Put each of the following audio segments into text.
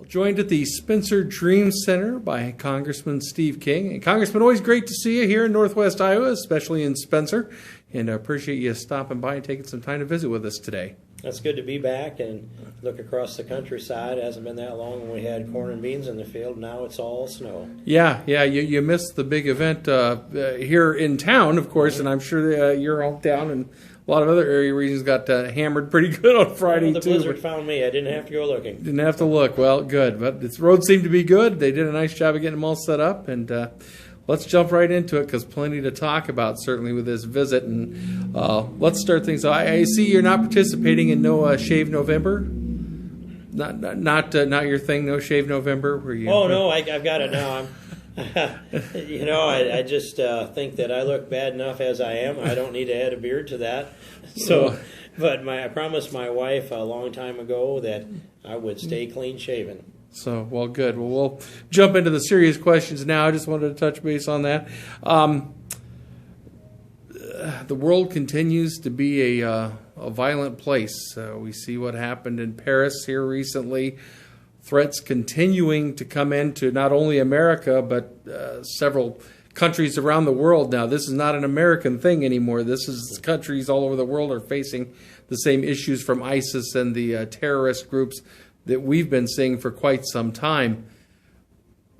Joined at the Spencer Dream Center by Congressman Steve King. And Congressman, always great to see you here in Northwest Iowa, especially in Spencer. And I appreciate you stopping by and taking some time to visit with us today. It's good to be back and look across the countryside. It hasn't been that long when we had corn and beans in the field. Now it's all snow. Yeah. You missed the big event here in town, of course, and I'm sure your hometown and a lot of other area regions got hammered pretty good on Friday, the too. The blizzard found me. I didn't have to go looking. Didn't have to look. Well, good. But the roads seemed to be good. They did a nice job of getting them all set up. And let's jump right into it because plenty to talk about, certainly, with this visit. And let's start things. I see you're not participating in No Shave November. Not your thing, No Shave November? Where you, no, I've got it now. I just think that I look bad enough as I am. I don't need to add a beard to that. So, but I promised my wife a long time ago that I would stay clean shaven. So, well, good. Well, we'll jump into the serious questions now. I just wanted to touch base on that. The world continues to be a violent place. We see what happened in Paris here recently. Threats continuing to come into not only America, but several countries around the world now. This is not an American thing anymore. This is countries all over the world are facing the same issues from ISIS and the terrorist groups that we've been seeing for quite some time.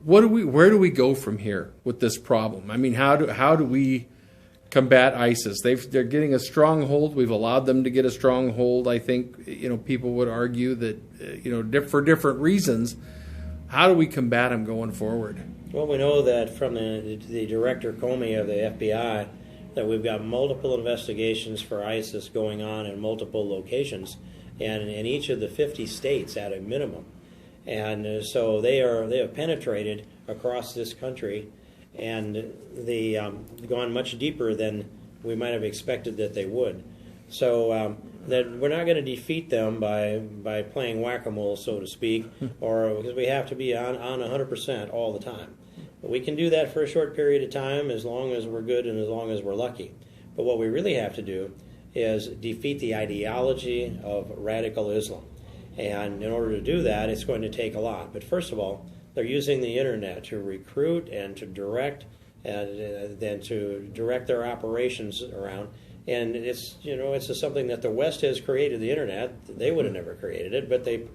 Where do we go from here with this problem? I mean, how do we combat ISIS? They're getting a stronghold. We've allowed them to get a stronghold. I think people would argue that for different reasons. How do we combat them going forward? Well, we know that from the Director Comey of the FBI that we've got multiple investigations for ISIS going on in multiple locations, and in each of the 50 states at a minimum. And so they have penetrated across this country, and they gone much deeper than we might have expected that they would. So that we're not going to defeat them by playing whack-a-mole, so to speak, or because we have to be on 100% all the time. But we can do that for a short period of time as long as we're good and as long as we're lucky. But what we really have to do is defeat the ideology of radical Islam. And in order to do that, it's going to take a lot. But first of all, they're using the internet to recruit and to direct, and then to direct their operations around. And it's something that the West has created. The internet, they would have never created it, but they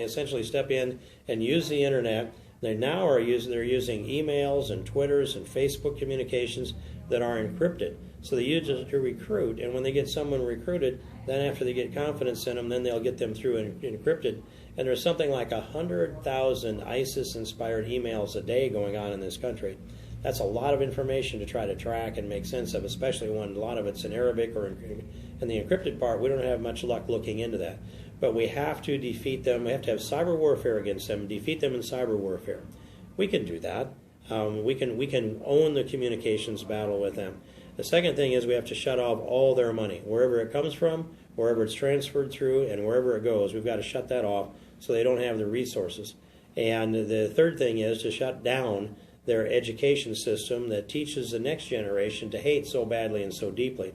essentially step in and use the internet. They're using emails and Twitters and Facebook communications that are encrypted. So they use it to recruit, and when they get someone recruited, then after they get confidence in them, then they'll get them through encrypted. And there's something like 100,000 ISIS-inspired emails a day going on in this country. That's a lot of information to try to track and make sense of, especially when a lot of it's in Arabic or in the encrypted part. We don't have much luck looking into that. But we have to defeat them. We have to have cyber warfare against them, defeat them in cyber warfare. We can do that. We can own the communications battle with them. The second thing is we have to shut off all their money. Wherever it comes from, wherever it's transferred through, and wherever it goes, we've got to shut that off so they don't have the resources. And the third thing is to shut down their education system that teaches the next generation to hate so badly and so deeply.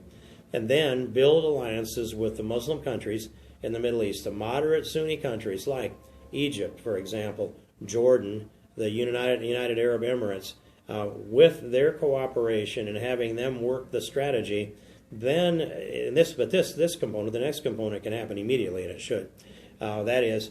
And then build alliances with the Muslim countries in the Middle East, the moderate Sunni countries like Egypt, for example, Jordan, the United Arab Emirates, with their cooperation and having them work the strategy, then this component, the next component can happen immediately, and it should. That is,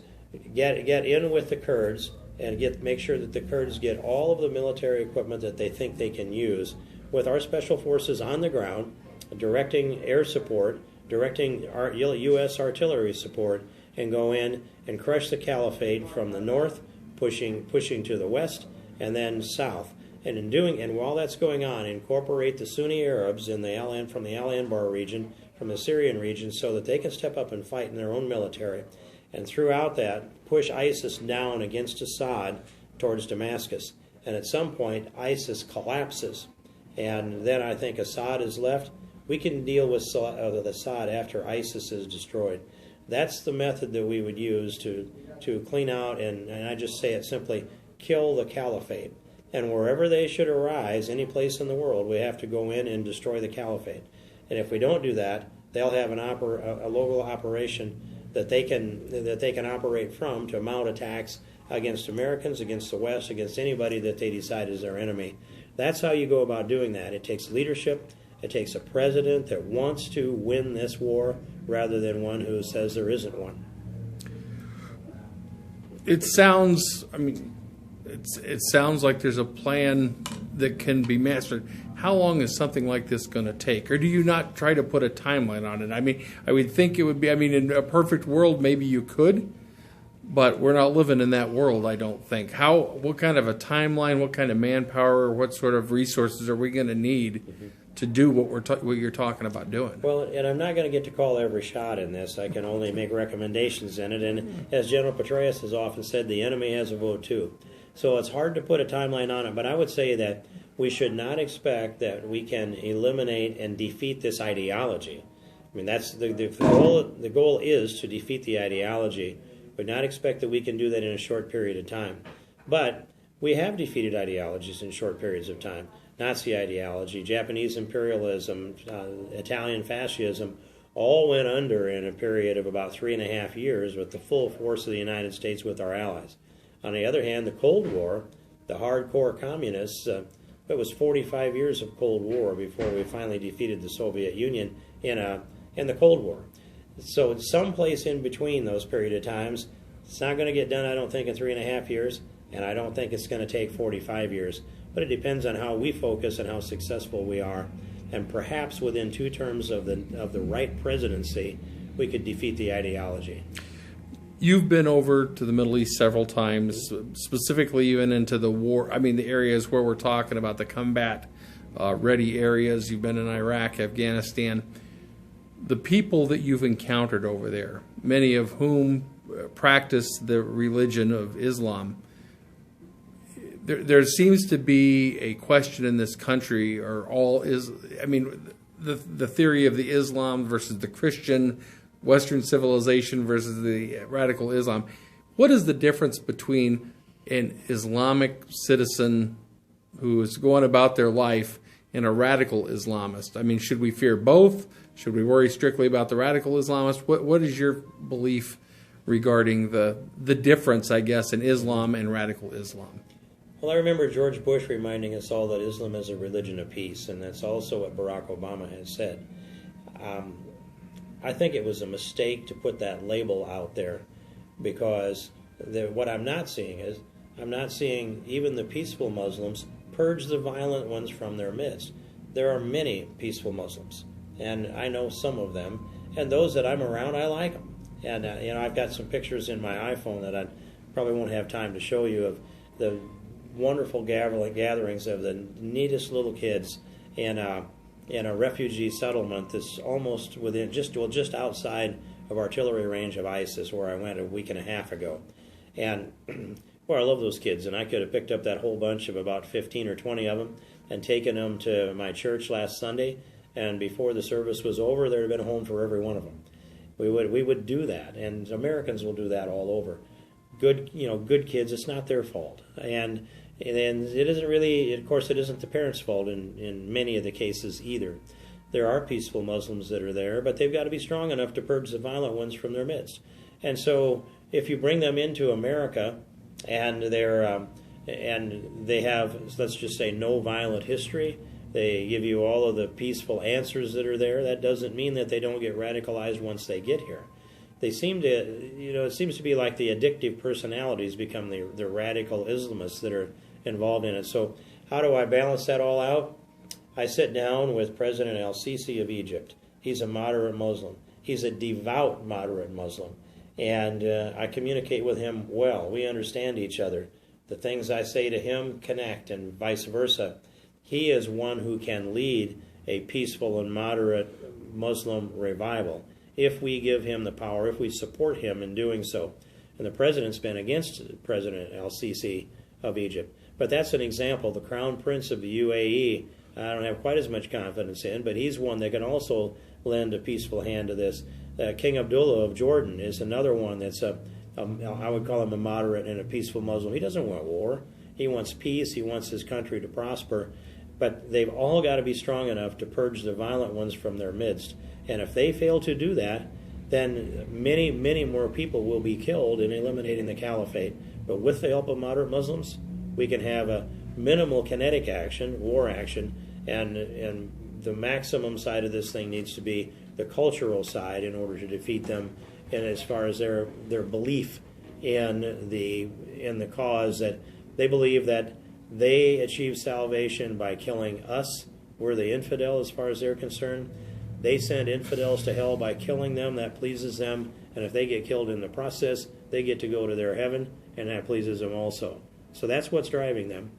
get in with the Kurds and make sure that the Kurds get all of the military equipment that they think they can use, with our special forces on the ground, directing air support, directing our U.S. artillery support, and go in and crush the caliphate from the north, pushing to the west, and then south. And while that's going on, incorporate the Sunni Arabs from the Al Anbar region, from the Syrian region, so that they can step up and fight in their own military. And throughout that, push ISIS down against Assad towards Damascus. And at some point, ISIS collapses. And then I think Assad is left. We can deal with Assad after ISIS is destroyed. That's the method that we would use to clean out, and I just say it simply, kill the caliphate. And wherever they should arise, any place in the world, we have to go in and destroy the caliphate. And if we don't do that, they'll have a local operation that they can operate from to mount attacks against Americans, against the West, against anybody that they decide is their enemy. That's how you go about doing that. It takes leadership. It takes a president that wants to win this war rather than one who says there isn't one. It sounds, it sounds like there's a plan that can be mastered. How long is something like this going to take? Or do you not try to put a timeline on it? I would think it would be, in a perfect world, maybe you could, but we're not living in that world, I don't think. What kind of a timeline, what kind of manpower, what sort of resources are we going to need to do what you're talking about doing? Well, and I'm not going to get to call every shot in this. I can only make recommendations in it. And as General Petraeus has often said, the enemy has a vote too. So it's hard to put a timeline on it, but I would say that we should not expect that we can eliminate and defeat this ideology. That's the goal. The goal is to defeat the ideology. But not expect that we can do that in a short period of time. But we have defeated ideologies in short periods of time. Nazi ideology, Japanese imperialism, Italian fascism, all went under in a period of about 3.5 years with the full force of the United States with our allies. On the other hand, the Cold War, the hardcore communists, it was 45 years of Cold War before we finally defeated the Soviet Union in the Cold War. So someplace in between those period of times, it's not going to get done, I don't think, in 3.5 years, and I don't think it's going to take 45 years. But it depends on how we focus and how successful we are. And perhaps within 2 terms of the right presidency, we could defeat the ideology. You've been over to the Middle East several times, specifically even into the war, the areas where we're talking about the combat ready areas. You've been in Iraq, Afghanistan. The people that you've encountered over there, many of whom practice the religion of Islam, there seems to be a question in this country, the theory of the Islam versus the Christian Western civilization versus the radical Islam. What is the difference between an Islamic citizen who is going about their life and a radical Islamist? Should we fear both? Should we worry strictly about the radical Islamist? What is your belief regarding the difference, I guess, in Islam and radical Islam? Well, I remember George Bush reminding us all that Islam is a religion of peace, and that's also what Barack Obama has said. I think it was a mistake to put that label out there because what I'm not seeing is even the peaceful Muslims purge the violent ones from their midst. There are many peaceful Muslims, and I know some of them, and those that I'm around, I like them. And I've got some pictures in my iPhone that I probably won't have time to show you of the wonderful gatherings of the neatest little kids in a refugee settlement that's almost within just outside of artillery range of ISIS, where I went a week and a half ago. And I love those kids, and I could have picked up that whole bunch of about 15 or 20 of them and taken them to my church last Sunday, and before the service was over, there would have been a home for every one of them. We would do that, and Americans will do that all over. Good kids, it's not their fault. And it isn't really, of course, it isn't the parents' fault in many of the cases either. There are peaceful Muslims that are there, but they've got to be strong enough to purge the violent ones from their midst. And so if you bring them into America and they have, let's just say, no violent history, they give you all of the peaceful answers that are there, that doesn't mean that they don't get radicalized once they get here. They seem to, it seems to be like the addictive personalities become the radical Islamists that are involved in it. So how do I balance that all out? I sit down with President El-Sisi of Egypt. He's a moderate Muslim. He's a devout moderate Muslim. And I communicate with him well. We understand each other. The things I say to him connect, and vice versa. He is one who can lead a peaceful and moderate Muslim revival if we give him the power, if we support him in doing so. And the president's been against President El-Sisi of Egypt. But that's an example. The Crown Prince of the UAE, I don't have quite as much confidence in, but he's one that can also lend a peaceful hand to this. King Abdullah of Jordan is another one that's I would call him a moderate and a peaceful Muslim. He doesn't want war. He wants peace. He wants his country to prosper. But they've all got to be strong enough to purge the violent ones from their midst. And if they fail to do that, then many, many more people will be killed in eliminating the caliphate. But with the help of moderate Muslims, we can have a minimal kinetic action, war action, and the maximum side of this thing needs to be the cultural side in order to defeat them, and as far as their belief in the cause, that they believe that they achieve salvation by killing us. We're the infidel as far as they're concerned. They send infidels to hell by killing them. That pleases them. And if they get killed in the process, they get to go to their heaven, and that pleases them also. So that's what's driving them.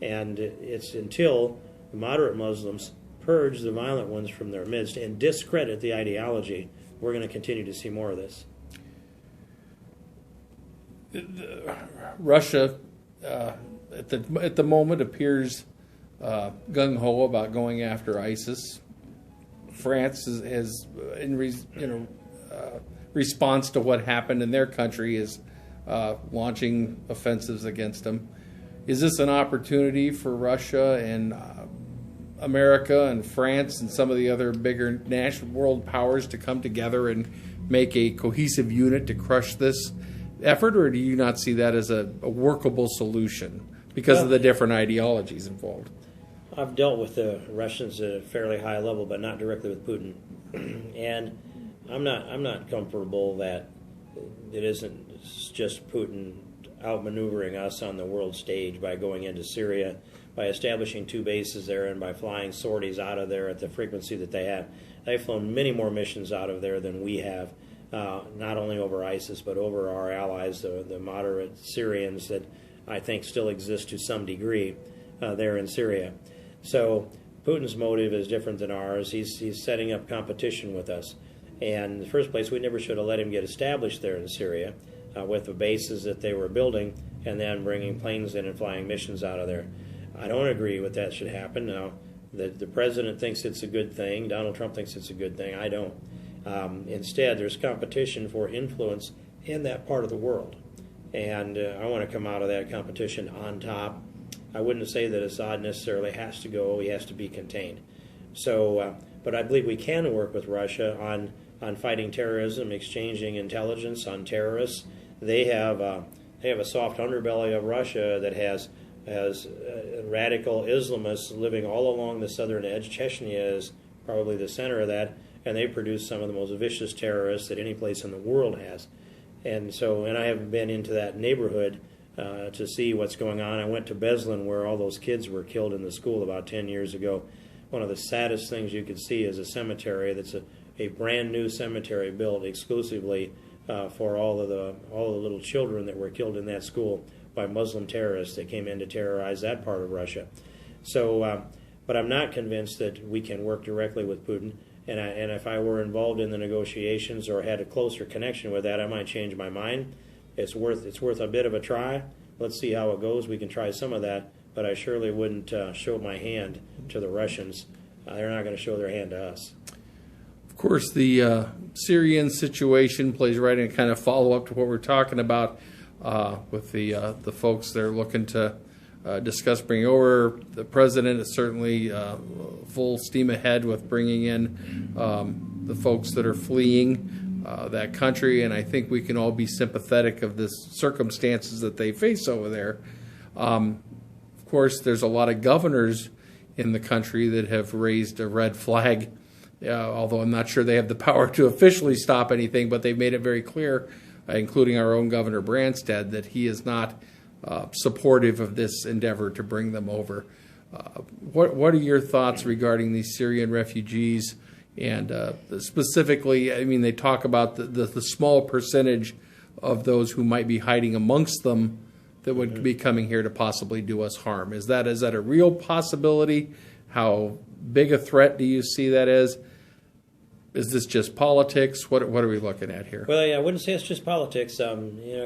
And it's until the moderate Muslims purge the violent ones from their midst and discredit the ideology, we're going to continue to see more of this. Russia, at the moment, appears gung-ho about going after ISIS. France is in response to what happened in their country, is launching offensives against them. Is this an opportunity for Russia and America and France and some of the other bigger national world powers to come together and make a cohesive unit to crush this effort, or do you not see that as a workable solution because of the different ideologies involved? I've dealt with the Russians at a fairly high level, but not directly with Putin, and I'm not comfortable that it isn't just Putin outmaneuvering us on the world stage by going into Syria, by establishing 2 bases there, and by flying sorties out of there at the frequency that they have. They've flown many more missions out of there than we have, not only over ISIS, but over our allies, the moderate Syrians that I think still exist to some degree there in Syria. So Putin's motive is different than ours. He's setting up competition with us. And in the first place, we never should have let him get established there in Syria with the bases that they were building and then bringing planes in and flying missions out of there. I don't agree with that should happen. Now, the president thinks it's a good thing. Donald Trump thinks it's a good thing. I don't. Instead, there's competition for influence in that part of the world. And I want to come out of that competition on top. I wouldn't say that Assad necessarily has to go. He has to be contained. So, but I believe we can work with Russia on fighting terrorism, exchanging intelligence on terrorists. They have a soft underbelly of Russia that has radical Islamists living all along the southern edge. Chechnya is probably the center of that, and they produce some of the most vicious terrorists that any place in the world has. And I have been into that neighborhood to see what's going on. I went to Beslan, where all those kids were killed in the school about 10 years ago. One of the saddest things you could see is a cemetery that's a brand new cemetery built exclusively for all the little children that were killed in that school by Muslim terrorists that came in to terrorize that part of Russia. So, but I'm not convinced that we can work directly with Putin. And if I were involved in the negotiations or had a closer connection with that, I might change my mind. It's worth a bit of a try. Let's see how it goes. We can try some of that, but I surely wouldn't show my hand to the Russians. They're not going to show their hand to us. Of course, the Syrian situation plays right in kind of follow-up to what we're talking about with the folks that are looking to discuss bringing over. The president is certainly full steam ahead with bringing in the folks that are fleeing that country, and I think we can all be sympathetic of the circumstances that they face over there. Of course, there's a lot of governors in the country that have raised a red flag, although I'm not sure they have the power to officially stop anything, but they've made it very clear, including our own Governor Branstad, that he is not supportive of this endeavor to bring them over. What are your thoughts regarding these Syrian refugees? And specifically, I mean, they talk about the small percentage of those who might be hiding amongst them that would be coming here to possibly do us harm. Is that a real possibility? How big a threat do you see that as? Is this just politics? What are we looking at here? Well, yeah, I wouldn't say it's just politics. I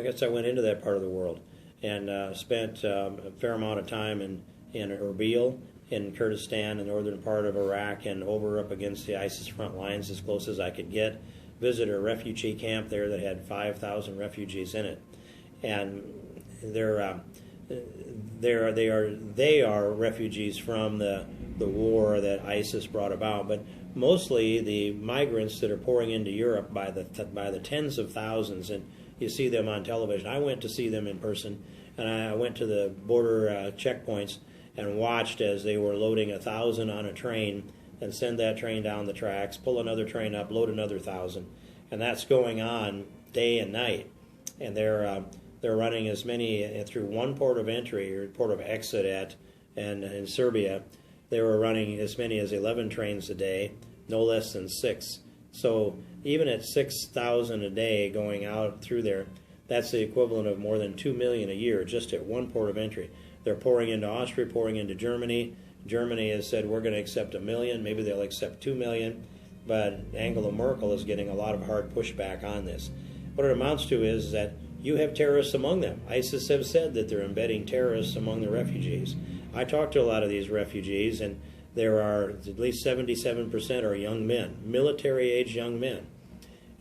guess I went into that part of the world and spent a fair amount of time in Erbil, in Kurdistan, the northern part of Iraq, and over up against the ISIS front lines as close as I could get. Visited a refugee camp there that had 5,000 refugees in it, and they are refugees from the war that ISIS brought about, but mostly the migrants that are pouring into Europe by the tens of thousands. And you see them on television. I went to see them in person, and I went to the border checkpoints and watched as they were loading 1,000 on a train and send that train down the tracks, pull another train up, load another 1,000. And that's going on day and night. And they're running as many through one port of entry or port of exit in Serbia. They were running as many as 11 trains a day, no less than 6. So even at 6,000 a day going out through there, that's the equivalent of more than 2 million a year just at one port of entry. They're pouring into Austria, pouring into Germany. Germany has said we're going to accept 1 million. Maybe they'll accept 2 million. But Angela Merkel is getting a lot of hard pushback on this. What it amounts to is that you have terrorists among them. ISIS have said that they're embedding terrorists among the refugees. I talked to a lot of these refugees, and there are at least 77% are young men, military-age young men.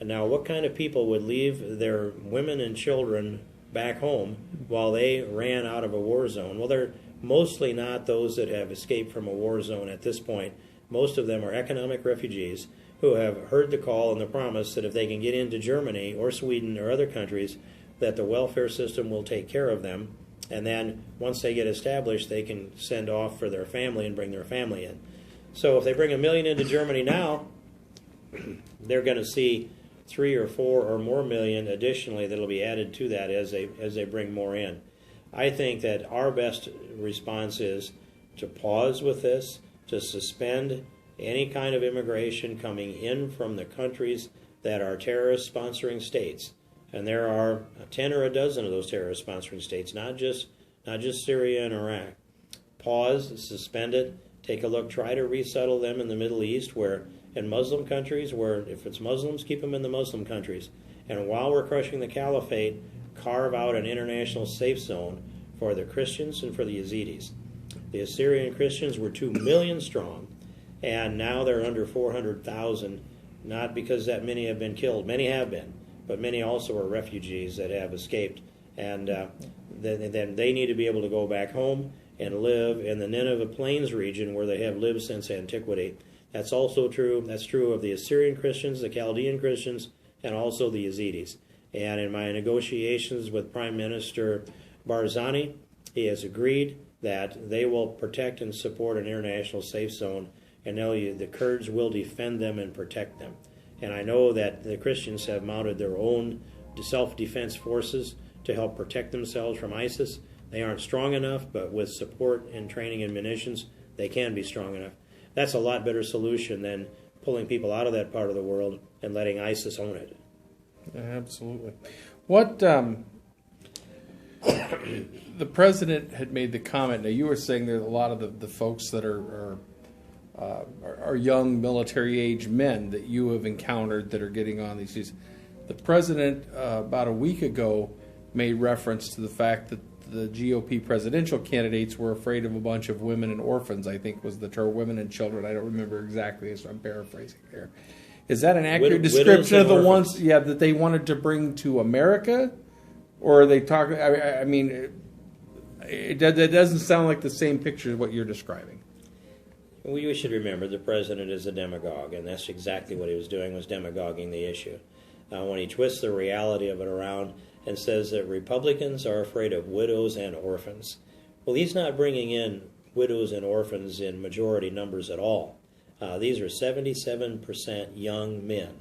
And now what kind of people would leave their women and children back home while they ran out of a war zone? Well, they're mostly not those that have escaped from a war zone at this point. Most of them are economic refugees who have heard the call and the promise that if they can get into Germany or Sweden or other countries, that the welfare system will take care of them. And then once they get established, they can send off for their family and bring their family in. So if they bring 1 million into Germany now, they're going to see 3 or 4 or more million additionally that will be added to that as they bring more in. I think that our best response is to pause with this, to suspend any kind of immigration coming in from the countries that are terrorist sponsoring states. And there are 10 or a dozen of those terrorist sponsoring states, not just Syria and Iraq. Pause, suspend it, take a look, try to resettle them in the Middle East, where in Muslim countries, where if it's Muslims, keep them in the Muslim countries. And while we're crushing the caliphate, carve out an international safe zone for the Christians and for the Yazidis. The Assyrian Christians were 2 million strong, and now they're under 400,000, not because that many have been killed. Many have been, but many also are refugees that have escaped. And then they need to be able to go back home and live in the Nineveh Plains region where they have lived since antiquity. That's also true. That's true of the Assyrian Christians, the Chaldean Christians, and also the Yazidis. And in my negotiations with Prime Minister Barzani, he has agreed that they will protect and support an international safe zone, and the Kurds will defend them and protect them. And I know that the Christians have mounted their own self-defense forces to help protect themselves from ISIS. They aren't strong enough, but with support and training and munitions, they can be strong enough. That's a lot better solution than pulling people out of that part of the world and letting ISIS own it. Absolutely. What the president had made the comment. Now you were saying there's a lot of the folks that are young military-age men that you have encountered that are getting on these issues. The president about a week ago made reference to the fact that the GOP presidential candidates were afraid of a bunch of women and orphans, I think was the term, women and children. I don't remember exactly, so I'm paraphrasing here. Is that an accurate description of the ones that they wanted to bring to America? Or are they talking, I mean, it doesn't sound like the same picture as what you're describing. We should remember the president is a demagogue, and that's exactly what he was doing, was demagoguing the issue. When he twists the reality of it around and says that Republicans are afraid of widows and orphans. Well, he's not bringing in widows and orphans in majority numbers at all. These are 77% young men.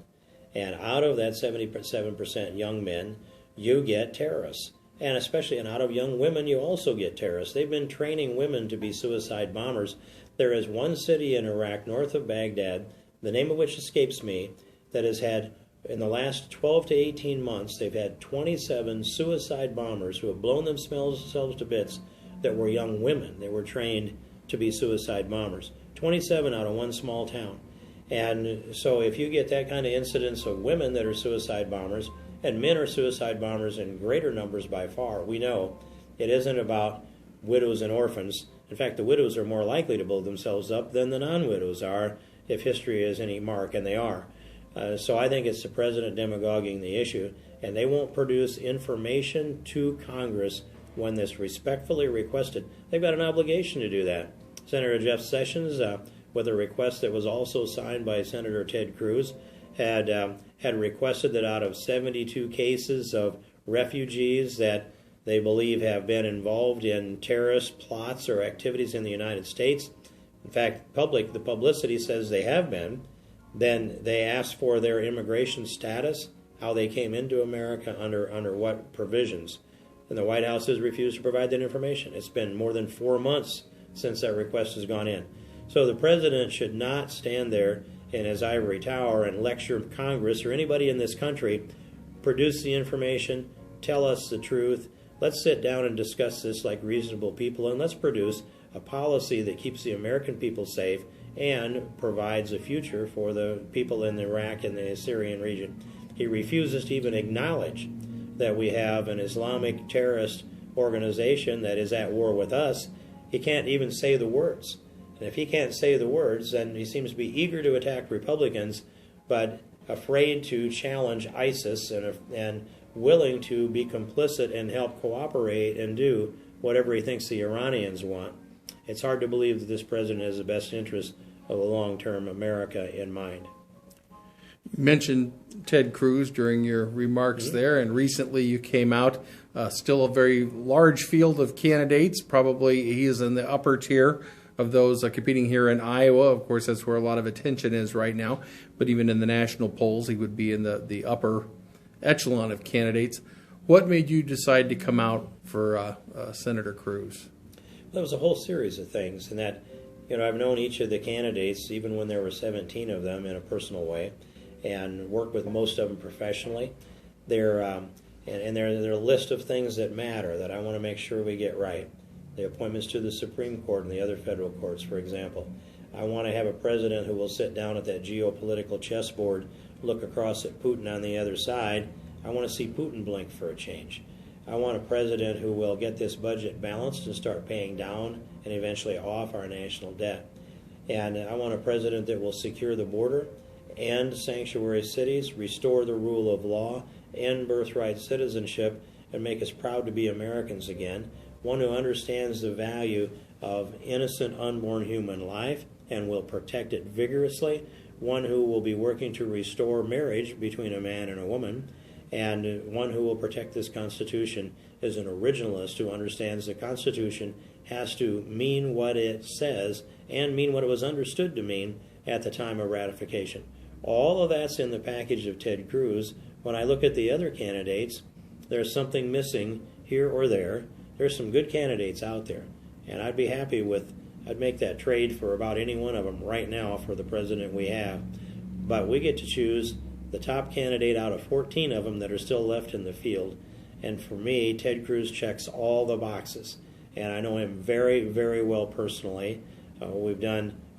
And out of that 77% young men, you get terrorists. And especially out of young women, you also get terrorists. They've been training women to be suicide bombers. There is one city in Iraq, north of Baghdad, the name of which escapes me, that has had, in the last 12 to 18 months, they've had 27 suicide bombers who have blown themselves to bits that were young women. They were trained to be suicide bombers. 27 out of one small town. And so if you get that kind of incidence of women that are suicide bombers, and men are suicide bombers in greater numbers by far, we know it isn't about widows and orphans. In fact, the widows are more likely to blow themselves up than the non-widows are, if history is any mark, and they are. So I think it's the president demagoguing the issue, and they won't produce information to Congress when this respectfully requested. They've got an obligation to do that. Senator Jeff Sessions, with a request that was also signed by Senator Ted Cruz, had requested that out of 72 cases of refugees that they believe have been involved in terrorist plots or activities in the United States. In fact, the publicity says they have been. Then they ask for their immigration status, how they came into America, under what provisions. And the White House has refused to provide that information. It's been more than 4 months since that request has gone in. So the president should not stand there in his ivory tower and lecture Congress or anybody in this country. Produce the information, tell us the truth. Let's sit down and discuss this like reasonable people, and let's produce a policy that keeps the American people safe and provides a future for the people in Iraq and the Syrian region. He refuses to even acknowledge that we have an Islamic terrorist organization that is at war with us. He can't even say the words. And if he can't say the words, then he seems to be eager to attack Republicans, but afraid to challenge ISIS and willing to be complicit and help cooperate and do whatever he thinks the Iranians want. It's hard to believe that this president has the best interest of a long-term America in mind. You mentioned Ted Cruz during your remarks there, and recently you came out, still a very large field of candidates. Probably he is in the upper tier of those competing here in Iowa. Of course, that's where a lot of attention is right now. But even in the national polls, he would be in the upper echelon of candidates. What made you decide to come out for Senator Cruz? Well, there was a whole series of things, and that, I've known each of the candidates, even when there were 17 of them, in a personal way, and worked with most of them professionally. They're a list of things that matter that I want to make sure we get right. The appointments to the Supreme Court and the other federal courts, for example. I want to have a president who will sit down at that geopolitical chessboard, look across at Putin on the other side. I want to see Putin blink for a change. I want a president who will get this budget balanced and start paying down and eventually off our national debt. And I want a president that will secure the border, end sanctuary cities, restore the rule of law, end birthright citizenship, and make us proud to be Americans again. One who understands the value of innocent unborn human life and will protect it vigorously. One who will be working to restore marriage between a man and a woman. And one who will protect this Constitution is an originalist who understands the Constitution has to mean what it says and mean what it was understood to mean at the time of ratification. All of that's in the package of Ted Cruz. When I look at the other candidates, there's something missing here or there. There's some good candidates out there, and I'd make that trade for about any one of them right now for the president we have. But we get to choose the top candidate out of 14 of them that are still left in the field. And for me, Ted Cruz checks all the boxes. And I know him very, very well personally. We've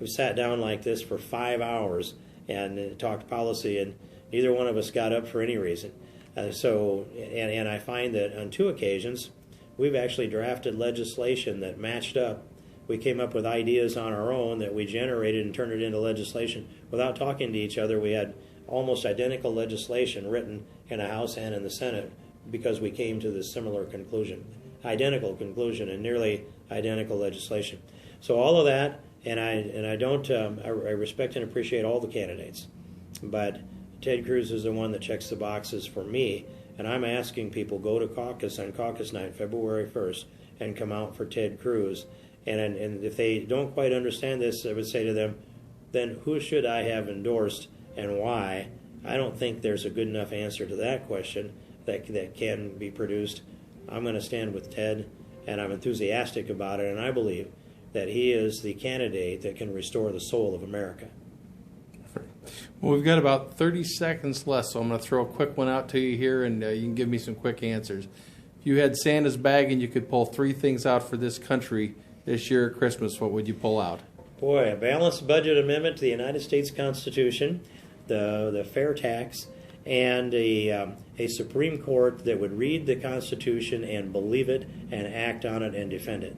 sat down like this for 5 hours and talked policy, and neither one of us got up for any reason. And I find that on 2 occasions, we've actually drafted legislation that matched up. We came up with ideas on our own that we generated and turned it into legislation without talking to each other. We had almost identical legislation written in the House and in the Senate because we came to this similar conclusion, identical conclusion and nearly identical legislation. So all of that, and I respect and appreciate all the candidates, but Ted Cruz is the one that checks the boxes for me, and I'm asking people, go to caucus on caucus night, February 1st, and come out for Ted Cruz. And if they don't quite understand this, I would say to them, then who should I have endorsed and why? I don't think there's a good enough answer to that question that can be produced. I'm going to stand with Ted, and I'm enthusiastic about it, and I believe that he is the candidate that can restore the soul of America. Well, we've got about 30 seconds left, so I'm going to throw a quick one out to you here, and you can give me some quick answers. If you had Santa's bag and you could pull 3 things out for this country this year at Christmas, what would you pull out? Boy, a balanced budget amendment to the United States Constitution, the fair tax, and a Supreme Court that would read the Constitution and believe it and act on it and defend it.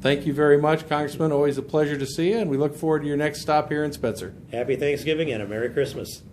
Thank you very much, Congressman. Always a pleasure to see you, and we look forward to your next stop here in Spencer. Happy Thanksgiving and a Merry Christmas.